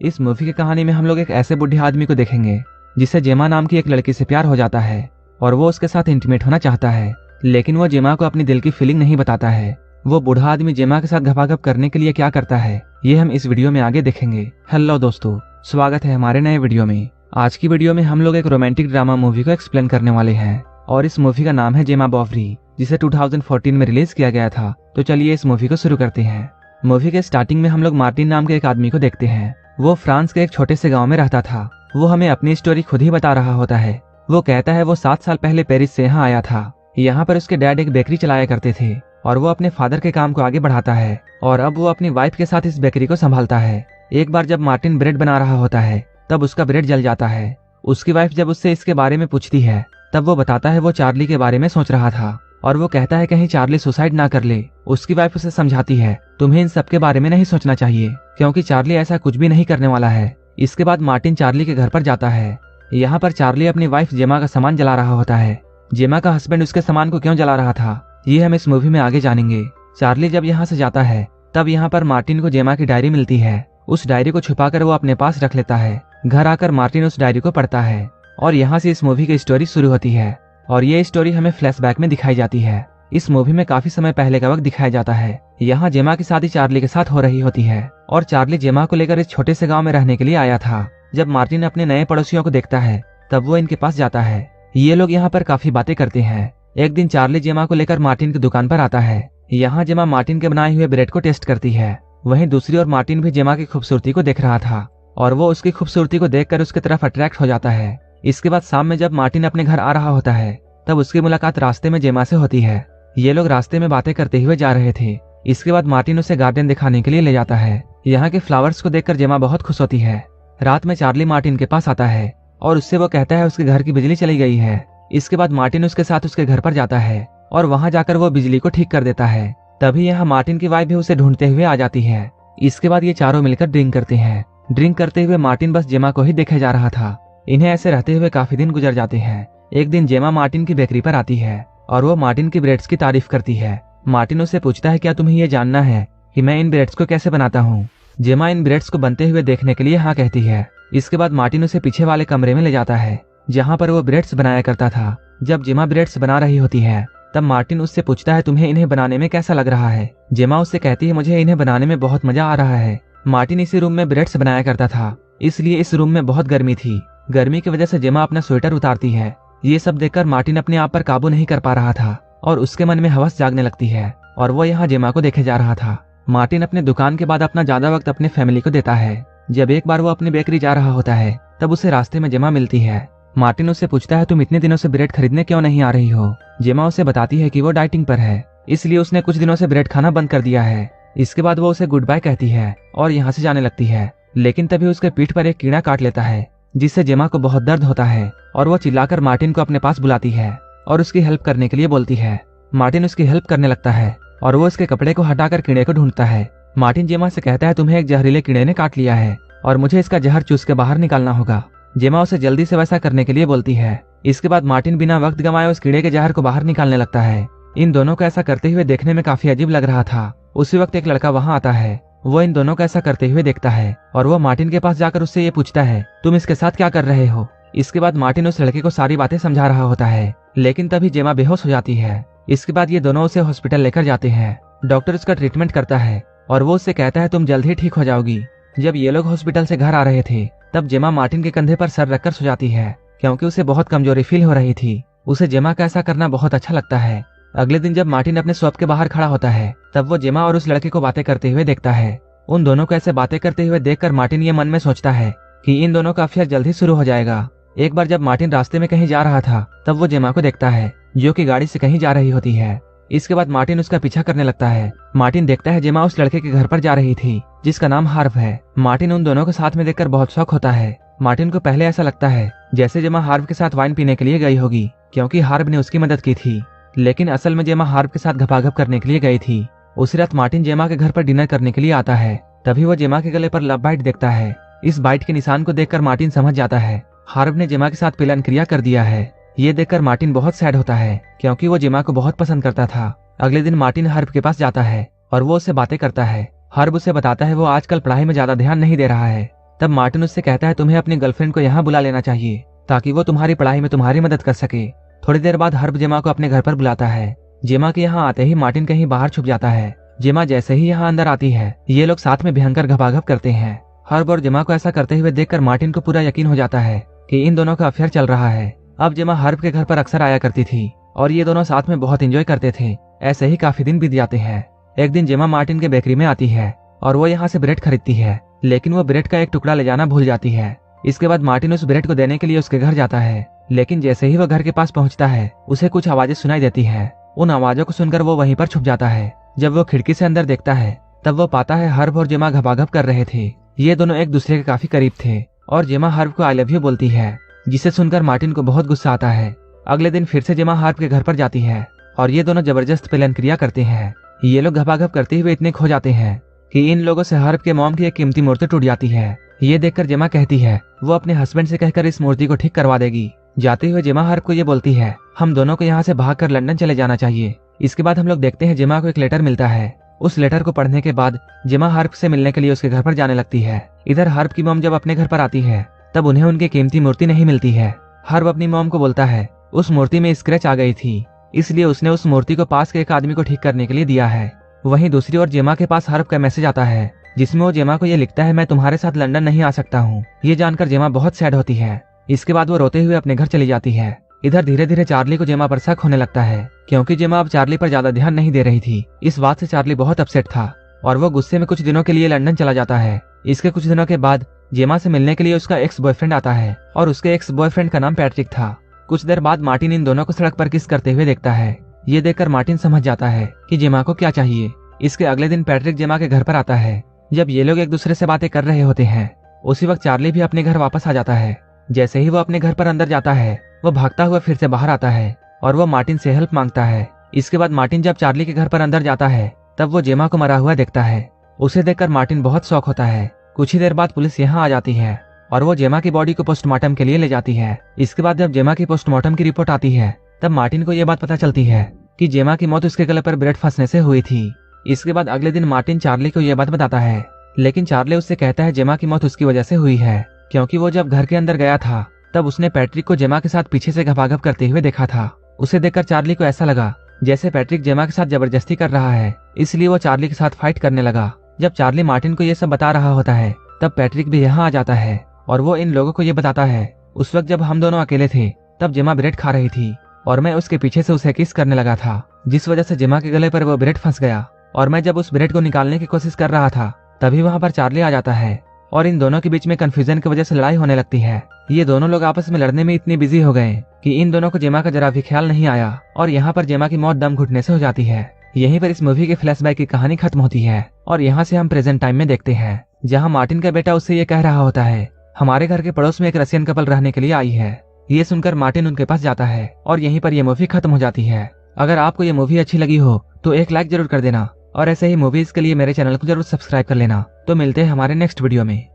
इस मूवी की कहानी में हम लोग एक ऐसे बुढ़े आदमी को देखेंगे जिसे जेमा नाम की एक लड़की से प्यार हो जाता है और वो उसके साथ इंटीमेट होना चाहता है, लेकिन वो जेमा को अपनी दिल की फीलिंग नहीं बताता है। वो बूढ़ा आदमी जेमा के साथ घपाघप करने के लिए क्या करता है ये हम इस वीडियो में आगे देखेंगे। हेलो दोस्तों, स्वागत है हमारे नए वीडियो में। आज की वीडियो में हम लोग एक रोमांटिक ड्रामा मूवी को एक्सप्लेन करने वाले हैं और इस मूवी का नाम है जेमा बॉवरी, जिसे 2014 में रिलीज किया गया था। तो चलिए इस मूवी को शुरू करते हैं। मूवी के स्टार्टिंग में हम लोग मार्टिन नाम के एक आदमी को देखते हैं। वो फ्रांस के एक छोटे से गांव में रहता था। वो हमें अपनी स्टोरी खुद ही बता रहा होता है। वो कहता है वो 7 साल पहले पेरिस से यहाँ आया था। यहाँ पर उसके डैड एक बेकरी चलाया करते थे और वो अपने फादर के काम को आगे बढ़ाता है और अब वो अपनी वाइफ के साथ इस बेकरी को संभालता है। एक बार जब मार्टिन ब्रेड बना रहा होता है तब उसका ब्रेड जल जाता है। उसकी वाइफ जब उससे इसके बारे में पूछती है तब वो बताता है वो चार्ली के बारे में सोच रहा था और वो कहता है कहीं चार्ली सुसाइड ना कर ले। उसकी वाइफ उसे समझाती है तुम्हें इन सब के बारे में नहीं सोचना चाहिए क्योंकि चार्ली ऐसा कुछ भी नहीं करने वाला है। इसके बाद मार्टिन चार्ली के घर पर जाता है। यहाँ पर चार्ली अपनी वाइफ जेमा का सामान जला रहा होता है। जेमा का हस्बैंड उसके सामान को क्यों जला रहा था ये हम इस मूवी में आगे जानेंगे। चार्ली जब यहाँ से जाता है तब यहाँ पर मार्टिन को जेमा की डायरी मिलती है। उस डायरी को छुपाकर वो अपने पास रख लेता है। घर आकर मार्टिन उस डायरी को पढ़ता है और यहाँ से इस मूवी की स्टोरी शुरू होती है और ये स्टोरी हमें फ्लैशबैक में दिखाई जाती है। इस मूवी में काफी समय पहले का वक्त दिखाया जाता है। यहाँ जेमा की शादी चार्ली के साथ हो रही होती है और चार्ली जेमा को लेकर इस छोटे से गांव में रहने के लिए आया था। जब मार्टिन अपने नए पड़ोसियों को देखता है तब वो इनके पास जाता है। ये लोग यहाँ पर काफी बातें करते हैं। एक दिन चार्ली जेमा को लेकर मार्टिन की दुकान पर आता है। यहाँ जेमा मार्टिन के बनाए हुए ब्रेड को टेस्ट करती है। वहीं दूसरी ओर मार्टिन भी जेमा की खूबसूरती को देख रहा था और वो उसकी खूबसूरती को देखकर उसकी तरफ अट्रैक्ट हो जाता है। इसके बाद शाम में जब मार्टिन अपने घर आ रहा होता है तब उसकी मुलाकात रास्ते में जेमा से होती है। ये लोग रास्ते में बातें करते हुए जा रहे थे। इसके बाद मार्टिन उसे गार्डन दिखाने के लिए ले जाता है। यहाँ के फ्लावर्स को देखकर जेमा बहुत खुश होती है। रात में चार्ली मार्टिन के पास आता है और उससे वो कहता है उसके घर की बिजली चली गई है। इसके बाद मार्टिन उसके साथ उसके घर पर जाता है और वहां जाकर वो बिजली को ठीक कर देता है। तभी यहाँ मार्टिन की वाइफ भी उसे ढूंढते हुए आ जाती है। इसके बाद ये चारों मिलकर ड्रिंक करते हैं। ड्रिंक करते हुए मार्टिन बस जेमा को ही देखे जा रहा था। इन्हें ऐसे रहते हुए काफी दिन गुजर जाते हैं। एक दिन जेमा मार्टिन की बेकरी पर आती है और वो मार्टिन की ब्रेड्स की तारीफ करती है। मार्टिन उससे पूछता है क्या तुम्हें ये जानना है कि मैं इन ब्रेड्स को कैसे बनाता हूँ। जेमा इन ब्रेड्स को बनते हुए देखने के लिए हाँ कहती है। इसके बाद मार्टिन उसे पीछे वाले कमरे में ले जाता है जहाँ पर वो ब्रेड्स बनाया करता था। जब जेमा ब्रेड्स बना रही होती है तब मार्टिन उससे पूछता है तुम्हें इन्हें बनाने में कैसा लग रहा है। जेमा उससे कहती है मुझे इन्हें बनाने में बहुत मजा आ रहा है। मार्टिन इसी रूम में ब्रेड्स बनाया करता था, इसलिए इस रूम में बहुत गर्मी थी। गर्मी की वजह से जेमा अपना स्वेटर उतारती है। ये सब देखकर मार्टिन अपने आप पर काबू नहीं कर पा रहा था और उसके मन में हवस जागने लगती है और वो यहाँ जेमा को देखे जा रहा था। मार्टिन अपने दुकान के बाद अपना ज्यादा वक्त अपने फैमिली को देता है। जब एक बार वो अपनी बेकरी जा रहा होता है तब उसे रास्ते में जेमा मिलती है। मार्टिन उससे पूछता है तुम इतने दिनों से ब्रेड खरीदने क्यों नहीं आ रही हो। जेमा उसे बताती है कि वो डाइटिंग पर है, इसलिए उसने कुछ दिनों से ब्रेड खाना बंद कर दिया है। इसके बाद वो उसे गुड बाय कहती है और यहाँ से जाने लगती है, लेकिन तभी उसके पीठ पर एक कीड़ा काट लेता है जिससे जेमा को बहुत दर्द होता है और वो चिल्लाकर मार्टिन को अपने पास बुलाती है और उसकी हेल्प करने के लिए बोलती है। मार्टिन उसकी हेल्प करने लगता है और वो उसके कपड़े को हटाकर कीड़े को ढूंढता है। मार्टिन जेमा से कहता है तुम्हें एक जहरीले कीड़े ने काट लिया है और मुझे इसका जहर चूस के बाहर निकालना होगा। जेमा उसे जल्दी से वैसा करने के लिए बोलती है। इसके बाद मार्टिन बिना वक्त गंवाए उस कीड़े के जहर को बाहर निकालने लगता है। इन दोनों को ऐसा करते हुए देखने में काफी अजीब लग रहा था। उसी वक्त एक लड़का वहां आता है। वो इन दोनों को ऐसा करते हुए देखता है और वो मार्टिन के पास जाकर उससे ये पूछता है तुम इसके साथ क्या कर रहे हो। इसके बाद मार्टिन उस लड़के को सारी बातें समझा रहा होता है, लेकिन तभी जेमा बेहोश हो जाती है। इसके बाद ये दोनों उसे हॉस्पिटल लेकर जाते हैं। डॉक्टर उसका ट्रीटमेंट करता है और वो उससे कहता है तुम जल्द ही ठीक हो जाओगी। जब ये लोग हॉस्पिटल से घर आ रहे थे तब जेमा मार्टिन के कंधे पर सर रखकर सो जाती है क्योंकि उसे बहुत कमजोरी फील हो रही थी। उसे जेमा का ऐसा करना बहुत अच्छा लगता है। अगले दिन जब मार्टिन अपने शॉप के बाहर खड़ा होता है तब वो जेमा और उस लड़के को बातें करते हुए देखता है। उन दोनों को ऐसे बातें करते हुए देखकर मार्टिन ये मन में सोचता है कि इन दोनों का अफेयर जल्द ही शुरू हो जाएगा। एक बार जब मार्टिन रास्ते में कहीं जा रहा था तब वो जेमा को देखता है जो कि गाड़ी से कहीं जा रही होती है। इसके बाद मार्टिन उसका पीछा करने लगता है। मार्टिन देखता है जेमा उस लड़के के घर पर जा रही थी जिसका नाम हार्व है। मार्टिन उन दोनों को साथ में देखकर बहुत शौक होता है। मार्टिन को पहले ऐसा लगता है जैसे जेमा हार्व के साथ वाइन पीने के लिए गई होगी क्योंकि हार्व ने उसकी मदद की थी, लेकिन असल में जेमा हार्व के साथ घपाघप करने के लिए गई थी। उसी रात मार्टिन जेमा के घर पर डिनर करने के लिए आता है। तभी वो जेमा के गले पर लव बाइट देखता है। इस बाइट के निशान को देखकर मार्टिन समझ जाता है हार्व ने जेमा के साथ पिलन क्रिया कर दिया है। ये देखकर मार्टिन बहुत सैड होता है क्योंकि वो जेमा को बहुत पसंद करता था। अगले दिन मार्टिन हार्व के पास जाता है और वो उससे बातें करता है। हार्व उसे बताता है वो आजकल पढ़ाई में ज्यादा ध्यान नहीं दे रहा है तब मार्टिन उससे कहता है तुम्हें अपनी गर्लफ्रेंड को यहाँ बुला लेना चाहिए ताकि वो तुम्हारी पढ़ाई में तुम्हारी मदद कर सके। थोड़ी देर बाद हर्ब जेमा को अपने घर पर बुलाता है। जेमा के यहाँ आते ही मार्टिन कहीं बाहर छुप जाता है। जेमा जैसे ही यहाँ अंदर आती है ये लोग साथ में भयंकर घपाघप करते हैं। हर्ब और जेमा को ऐसा करते हुए देखकर मार्टिन को पूरा यकीन हो जाता है कि इन दोनों का अफेयर चल रहा है। अब जेमा हर्ब के घर पर अक्सर आया करती थी और ये दोनों साथ में बहुत एंजॉय करते थे। ऐसे ही काफी दिन बीत जाते हैं। एक दिन जेमा मार्टिन के बेकरी में आती है और वो यहाँ से ब्रेड खरीदती है, लेकिन वो ब्रेड का एक टुकड़ा ले जाना भूल जाती है। इसके बाद मार्टिन उस ब्रेड को देने के लिए उसके घर जाता है, लेकिन जैसे ही वो घर के पास पहुंचता है उसे कुछ आवाजें सुनाई देती है। उन आवाजों को सुनकर वो वहीं पर छुप जाता है। जब वो खिड़की से अंदर देखता है तब वो पाता है हर्ब और जेमा घपाघप कर रहे थे। ये दोनों एक दूसरे के काफी करीब थे और जेमा हर्ब को आई लव यू बोलती है, जिसे सुनकर मार्टिन को बहुत गुस्सा आता है। अगले दिन फिर से जेमा हर्ब के घर पर जाती है और ये दोनों जबरदस्त पेलन क्रिया करते हैं। ये लोग घपाघप करते हुए इतने खो जाते हैं कि इन लोगों से हर्ब के मॉम की एक कीमती मूर्ति टूट जाती है। ये देखकर जेमा कहती है वो अपने हस्बैंड से कहकर इस मूर्ति को ठीक करवा देगी। जाते हुए जेमा हर्ब को ये बोलती है हम दोनों को यहाँ से भागकर लंदन चले जाना चाहिए। इसके बाद हम लोग देखते हैं जेमा को एक लेटर मिलता है। उस लेटर को पढ़ने के बाद जेमा हर्ब से मिलने के लिए उसके घर पर जाने लगती है। इधर हर्ब की मॉम जब अपने घर पर आती है तब उन्हें उनकी कीमती मूर्ति नहीं मिलती है। हर्ब अपनी मॉम को बोलता है उस मूर्ति में स्क्रैच आ गई थी, इसलिए उसने उस मूर्ति को पास के एक आदमी को ठीक करने के लिए दिया है। वहीं दूसरी ओर जेमा के पास हर्ब का मैसेज आता है जिसमें वो जेमा को ये लिखता है मैं तुम्हारे साथ लंदन नहीं आ सकता हूँ। ये जानकर जेमा बहुत सैड होती है। इसके बाद वो रोते हुए अपने घर चली जाती है। इधर धीरे धीरे चार्ली को जेमा पर शक होने लगता है, क्योंकि जेमा अब चार्ली पर ज्यादा ध्यान नहीं दे रही थी। इस बात से चार्ली बहुत अपसेट था और वो गुस्से में कुछ दिनों के लिए लंदन चला जाता है। इसके कुछ दिनों के बाद जेमा से मिलने के लिए उसका एक्स बॉयफ्रेंड आता है और उसके एक्स बॉयफ्रेंड का नाम पैट्रिक था। कुछ देर बाद मार्टिन इन दोनों को सड़क पर किस करते हुए देखता है। ये देखकर मार्टिन समझ जाता है कि जेमा को क्या चाहिए। इसके अगले दिन पैट्रिक जेमा के घर पर आता है। जब ये लोग एक दूसरे से बातें कर रहे होते हैं उसी वक्त चार्ली भी अपने घर वापस आ जाता है। जैसे ही वो अपने घर पर अंदर जाता है वो भागता हुआ फिर से बाहर आता है और वो मार्टिन से हेल्प मांगता है। इसके बाद मार्टिन जब चार्ली के घर पर अंदर जाता है तब वो जेमा को मरा हुआ देखता है। उसे देखकर मार्टिन बहुत शौक होता है। कुछ ही देर बाद पुलिस यहाँ आ जाती है और वो जेमा की बॉडी को पोस्टमार्टम के लिए ले जाती है। इसके बाद जब जेमा की पोस्टमार्टम की रिपोर्ट आती है तब मार्टिन को यह बात पता चलती है कि जेमा की मौत उसके गले पर ब्रेड फंसने से हुई थी। इसके बाद अगले दिन मार्टिन चार्ली को यह बात बताता है, लेकिन चार्ली उससे कहता है जेमा की मौत उसकी वजह से हुई है, क्योंकि वो जब घर के अंदर गया था तब उसने पैट्रिक को जेमा के साथ पीछे से घपाघप करते हुए देखा था। उसे देखकर चार्ली को ऐसा लगा जैसे पैट्रिक जेमा के साथ जबरदस्ती कर रहा है, इसलिए वो चार्ली के साथ फाइट करने लगा। जब चार्ली मार्टिन को ये सब बता रहा होता है तब पैट्रिक भी यहाँ आ जाता है और वो इन लोगों को ये बताता है उस वक्त जब हम दोनों अकेले थे तब जेमा ब्रेड खा रही थी और मैं उसके पीछे से उसे किस करने लगा था, जिस वजह से जेमा के गले पर वो ब्रेड फंस गया और मैं जब उस ब्रेड को निकालने की कोशिश कर रहा था तभी वहाँ पर चार्ली आ जाता है और इन दोनों के बीच में कंफ्यूजन की वजह से लड़ाई होने लगती है। ये दोनों लोग आपस में लड़ने में इतनी बिजी हो गए कि इन दोनों को जेमा का जरा भी ख्याल नहीं आया और यहाँ पर जेमा की मौत दम घुटने से हो जाती है। यहीं पर इस मूवी के फ्लैशबैक की कहानी खत्म होती है और यहाँ से हम प्रेजेंट टाइम में देखते हैं जहाँ मार्टिन का बेटा उससे ये कह रहा होता है हमारे घर के पड़ोस में एक रशियन कपल रहने के लिए आई है। ये सुनकर मार्टिन उनके पास जाता है और यहीं पर यह मूवी खत्म हो जाती है। अगर आपको ये मूवी अच्छी लगी हो तो एक लाइक जरूर कर देना और ऐसे ही मूवीज के लिए मेरे चैनल को जरूर सब्सक्राइब कर लेना। तो मिलते हैं हमारे नेक्स्ट वीडियो में।